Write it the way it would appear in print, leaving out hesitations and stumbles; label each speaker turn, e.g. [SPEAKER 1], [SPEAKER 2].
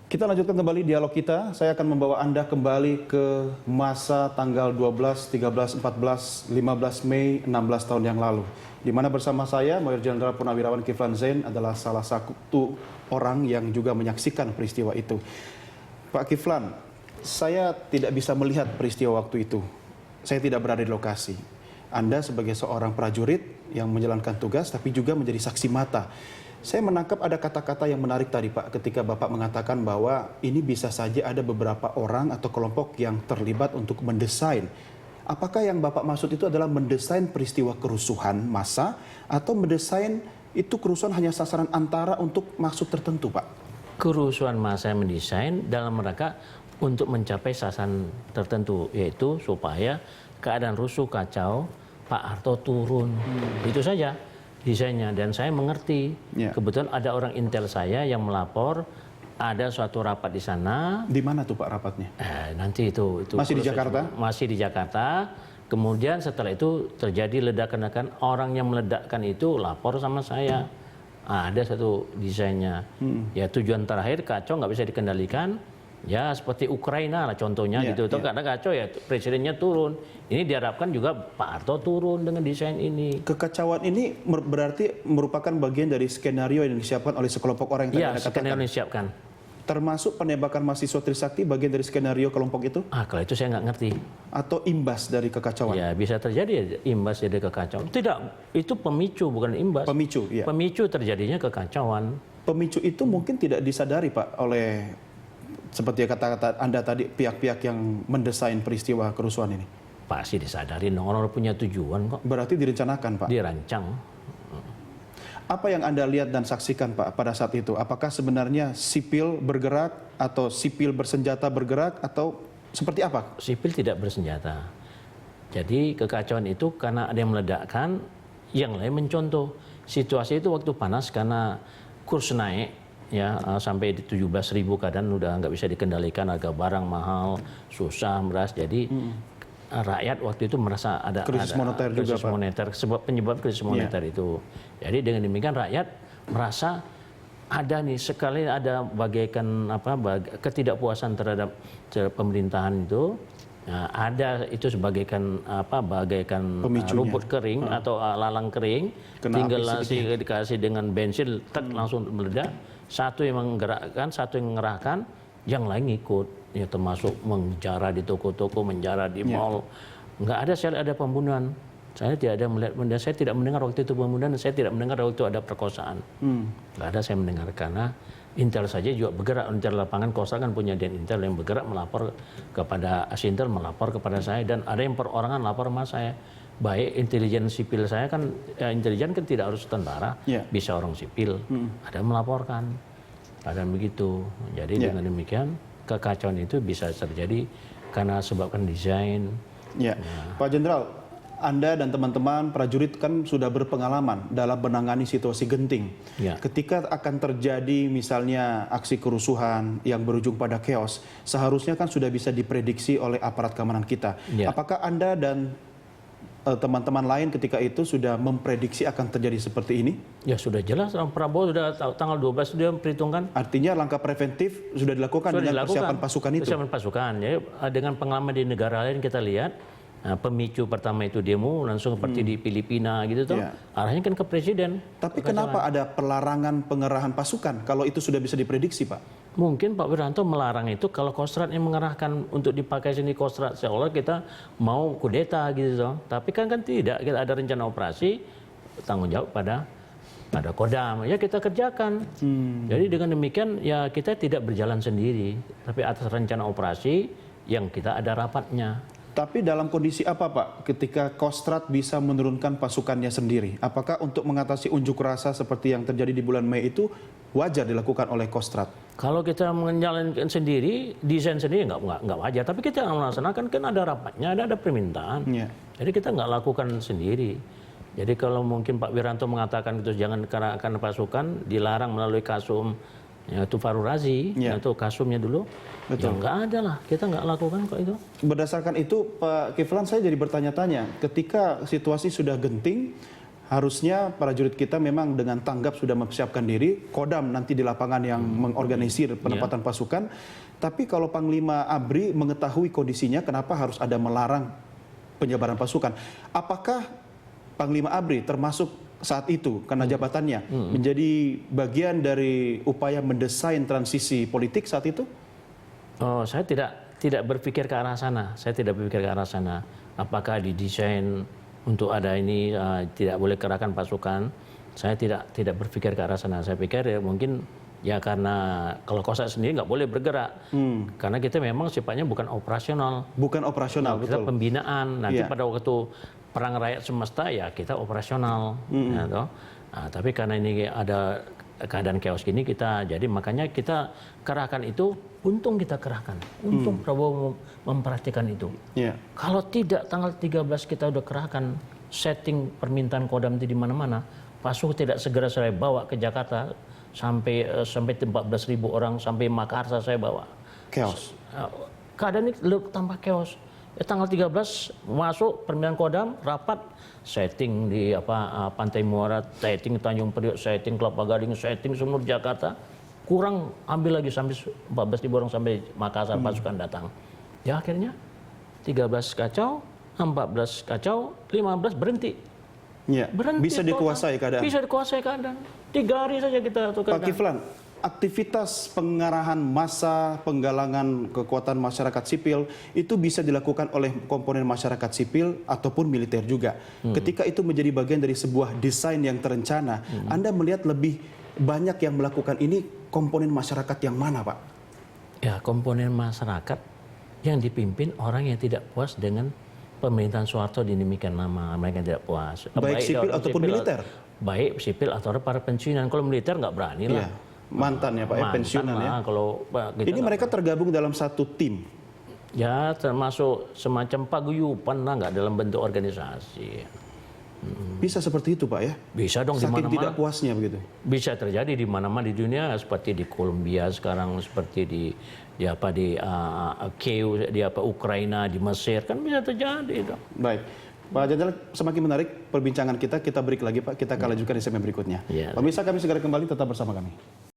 [SPEAKER 1] Kita lanjutkan kembali dialog kita. Saya akan membawa Anda kembali ke masa tanggal 12, 13, 14, 15 Mei 16 tahun yang lalu. Di mana bersama saya, Mayor Jenderal Purnawirawan Kiflan Zain adalah salah satu orang yang juga menyaksikan peristiwa itu. Pak Kiflan, saya tidak bisa melihat peristiwa waktu itu. Saya tidak berada di lokasi. Anda sebagai seorang prajurit yang menjalankan tugas, tapi juga menjadi saksi mata. Saya menangkap ada kata-kata yang menarik tadi Pak, ketika Bapak mengatakan bahwa ini bisa saja ada beberapa orang atau kelompok yang terlibat untuk mendesain. Apakah yang Bapak maksud itu adalah mendesain peristiwa kerusuhan massa atau mendesain itu kerusuhan hanya sasaran antara untuk maksud tertentu Pak?
[SPEAKER 2] Kerusuhan massa yang mendesain dalam rangka untuk mencapai sasaran tertentu, yaitu supaya keadaan rusuh kacau, Pak Harto turun. Itu saja desainnya, dan saya mengerti. Kebetulan ada orang intel saya yang melapor ada suatu rapat di sana.
[SPEAKER 1] Di mana tuh Pak rapatnya?
[SPEAKER 2] Nanti itu
[SPEAKER 1] masih di Jakarta?
[SPEAKER 2] Masih di Jakarta. Kemudian setelah itu terjadi ledakan-ledakan, orang yang meledakkan itu lapor sama saya. Ada satu desainnya. Ya tujuan terakhir kacau nggak bisa dikendalikan. Ya seperti Ukraina lah contohnya gitu. Karena kacau ya presidennya turun. Ini diharapkan juga Pak Harto turun dengan desain ini.
[SPEAKER 1] Kekacauan ini berarti merupakan bagian dari skenario yang disiapkan oleh sekelompok orang yang tadi Anda katakan.
[SPEAKER 2] Skenario yang disiapkan.
[SPEAKER 1] Termasuk penembakan mahasiswa Trisakti bagian dari skenario kelompok itu?
[SPEAKER 2] Kalau itu saya nggak ngerti.
[SPEAKER 1] Atau imbas dari kekacauan?
[SPEAKER 2] Ya bisa terjadi ya, imbas dari kekacauan. Tidak, itu pemicu bukan imbas.
[SPEAKER 1] Pemicu, ya.
[SPEAKER 2] Pemicu terjadinya kekacauan.
[SPEAKER 1] Pemicu itu mungkin tidak disadari Pak oleh seperti kata-kata Anda tadi, pihak-pihak yang mendesain peristiwa kerusuhan ini.
[SPEAKER 2] Pasti disadari, orang punya tujuan kok.
[SPEAKER 1] Berarti direncanakan Pak?
[SPEAKER 2] Dirancang.
[SPEAKER 1] Apa yang Anda lihat dan saksikan Pak pada saat itu? Apakah sebenarnya sipil bergerak atau sipil bersenjata bergerak atau seperti apa?
[SPEAKER 2] Sipil tidak bersenjata. Jadi kekacauan itu karena ada yang meledakkan, yang lain mencontoh. Situasi itu waktu panas karena kurs naik, ya sampai di 17.000 keadaan udah nggak bisa dikendalikan, harga barang mahal, susah beras. Jadi rakyat waktu itu merasa ada
[SPEAKER 1] krisis moneter juga
[SPEAKER 2] krisis moneter, penyebab krisis moneter itu. Jadi dengan demikian rakyat merasa ada nih sekali ada bagaikan ketidakpuasan terhadap pemerintahan itu. Nah, ada itu sebagaikan bagaikan rumput kering atau lalang kering, tinggal dikasih dengan bensin langsung meledak. Satu yang menggerakkan, satu yang mengerahkan, yang lain ngikut. Ya termasuk menjara di toko-toko, menjara di mall. Nggak ada saya ada pembunuhan. Saya tidak ada melihat, saya tidak mendengar waktu itu pembunuhan, dan saya tidak mendengar waktu itu ada perkosaan. Nggak ada saya mendengar, karena Intel saja juga bergerak. Intel lapangan Kostrad kan punya Den Intel yang bergerak melapor kepada Asintel, melapor kepada saya, dan ada yang perorangan lapor sama saya. Baik intelijen sipil saya kan, intelijen kan tidak harus tentara, bisa orang sipil. Ada yang melaporkan, ada begitu. Jadi dengan demikian kekacauan itu bisa terjadi karena sebabkan desain.
[SPEAKER 1] Pak Jenderal, Anda dan teman-teman prajurit kan sudah berpengalaman dalam menangani situasi genting. Ketika akan terjadi misalnya aksi kerusuhan yang berujung pada chaos, seharusnya kan sudah bisa diprediksi oleh aparat keamanan kita. Apakah Anda dan teman-teman lain ketika itu sudah memprediksi akan terjadi seperti ini?
[SPEAKER 2] Ya sudah jelas, Prabowo sudah tanggal 12 sudah memperhitungkan.
[SPEAKER 1] Artinya langkah preventif sudah dilakukan dengan persiapan pasukan itu? Persiapan
[SPEAKER 2] pasukan, ya. Dengan pengalaman di negara lain kita lihat, pemicu pertama itu demo langsung seperti di Filipina gitu tuh, arahnya kan ke presiden.
[SPEAKER 1] Tapi kenapa ada pelarangan pengerahan pasukan kalau itu sudah bisa diprediksi Pak?
[SPEAKER 2] Mungkin Pak Wiranto melarang itu kalau Kostrad yang mengerahkan untuk dipakai sini Kostrad, seolah kita mau kudeta gitu toh. Tapi kan tidak, kita ada rencana operasi, tanggung jawab pada Kodam, ya kita kerjakan. Jadi dengan demikian ya kita tidak berjalan sendiri, tapi atas rencana operasi yang kita ada rapatnya.
[SPEAKER 1] Tapi dalam kondisi apa Pak ketika Kostrad bisa menurunkan pasukannya sendiri? Apakah untuk mengatasi unjuk rasa seperti yang terjadi di bulan Mei itu wajar dilakukan oleh Kostrad?
[SPEAKER 2] Kalau kita menjalankan sendiri, desain sendiri nggak wajar. Tapi kita melaksanakan kan ada rapatnya, ada permintaan. Jadi kita nggak lakukan sendiri. Jadi kalau mungkin Pak Wiranto mengatakan itu jangan kerahkan pasukan, dilarang melalui Kasum, yaitu Fahrul Razi, itu Kasumnya dulu. Ya nggak ada lah, kita nggak lakukan kok itu.
[SPEAKER 1] Berdasarkan itu Pak Kiflan, saya jadi bertanya-tanya, ketika situasi sudah genting, Harusnya prajurit kita memang dengan tanggap sudah mempersiapkan diri, Kodam nanti di lapangan yang mengorganisir penempatan pasukan. Tapi kalau Panglima ABRI mengetahui kondisinya, kenapa harus ada melarang penyebaran pasukan? Apakah Panglima ABRI termasuk saat itu karena jabatannya menjadi bagian dari upaya mendesain transisi politik saat itu?
[SPEAKER 2] Oh, saya tidak berpikir ke arah sana. Saya tidak berpikir ke arah sana. Apakah didesain untuk ada ini tidak boleh kerahkan pasukan? Saya tidak berpikir ke arah sana. Saya pikir ya mungkin ya karena kalau Kosak sendiri nggak boleh bergerak karena kita memang sifatnya bukan operasional.
[SPEAKER 1] Bukan operasional,
[SPEAKER 2] Kita
[SPEAKER 1] betul.
[SPEAKER 2] pembinaan. Nanti
[SPEAKER 1] Iya.
[SPEAKER 2] pada waktu perang rakyat semesta ya kita operasional. Ya, toh. Nah, tapi karena ini ada keadaan chaos gini jadi makanya kita kerahkan itu. Untung kita kerahkan. Untung Prabowo memperhatikan itu.
[SPEAKER 1] Iya.
[SPEAKER 2] Kalau tidak tanggal 13 kita udah kerahkan setting permintaan Kodam itu di mana-mana, pasukan tidak segera saya bawa ke Jakarta sampai 14.000 orang sampai Makassar saya bawa.
[SPEAKER 1] Chaos.
[SPEAKER 2] Keadaan ini tambah chaos. Tanggal 13 masuk permintaan Kodam, rapat, setting di Pantai Muara, setting Tanjung Priok, setting Kelapa Gading, setting semua di Jakarta. Kurang ambil lagi sampai 14.000 orang sampai Makassar pasukan datang. Ya akhirnya 13 kacau, 14 kacau, 15 berhenti.
[SPEAKER 1] Iya.
[SPEAKER 2] Berhenti
[SPEAKER 1] Bisa
[SPEAKER 2] total.
[SPEAKER 1] dikuasai keadaan.
[SPEAKER 2] Bisa dikuasai keadaan. 3 hari saja kita tukar.
[SPEAKER 1] Pak Kiflan, aktivitas pengarahan massa, penggalangan kekuatan masyarakat sipil itu bisa dilakukan oleh komponen masyarakat sipil ataupun militer juga. Ketika itu menjadi bagian dari sebuah desain yang terencana, Anda melihat lebih banyak yang melakukan ini komponen masyarakat yang mana, Pak?
[SPEAKER 2] Ya, komponen masyarakat yang dipimpin orang yang tidak puas dengan pemerintahan Soeharto dinamikan nama, mereka yang tidak puas.
[SPEAKER 1] Baik sipil ataupun militer?
[SPEAKER 2] Baik sipil atau para pensiunan. Kalau militer nggak berani lah.
[SPEAKER 1] Iya. Mantan ya Pak, ya, pensiunan ya.
[SPEAKER 2] Kalau kita
[SPEAKER 1] Ini mereka tergabung dalam satu tim.
[SPEAKER 2] ya termasuk semacam paguyuban lah, nggak dalam bentuk organisasi.
[SPEAKER 1] Bisa seperti itu Pak ya?
[SPEAKER 2] Bisa dong di
[SPEAKER 1] Saking tidak
[SPEAKER 2] mana-mana.
[SPEAKER 1] puasnya begitu.
[SPEAKER 2] Bisa terjadi di mana-mana di dunia, seperti di Kolombia sekarang, seperti di Kiev, di Ukraina, di Mesir, kan bisa terjadi dong.
[SPEAKER 1] Baik. Pak Jenderal, semakin menarik perbincangan kita break lagi Pak, kita akan lanjutkan di segmen berikutnya.
[SPEAKER 2] Iya.
[SPEAKER 1] Pemirsa, kami segera kembali, tetap bersama kami.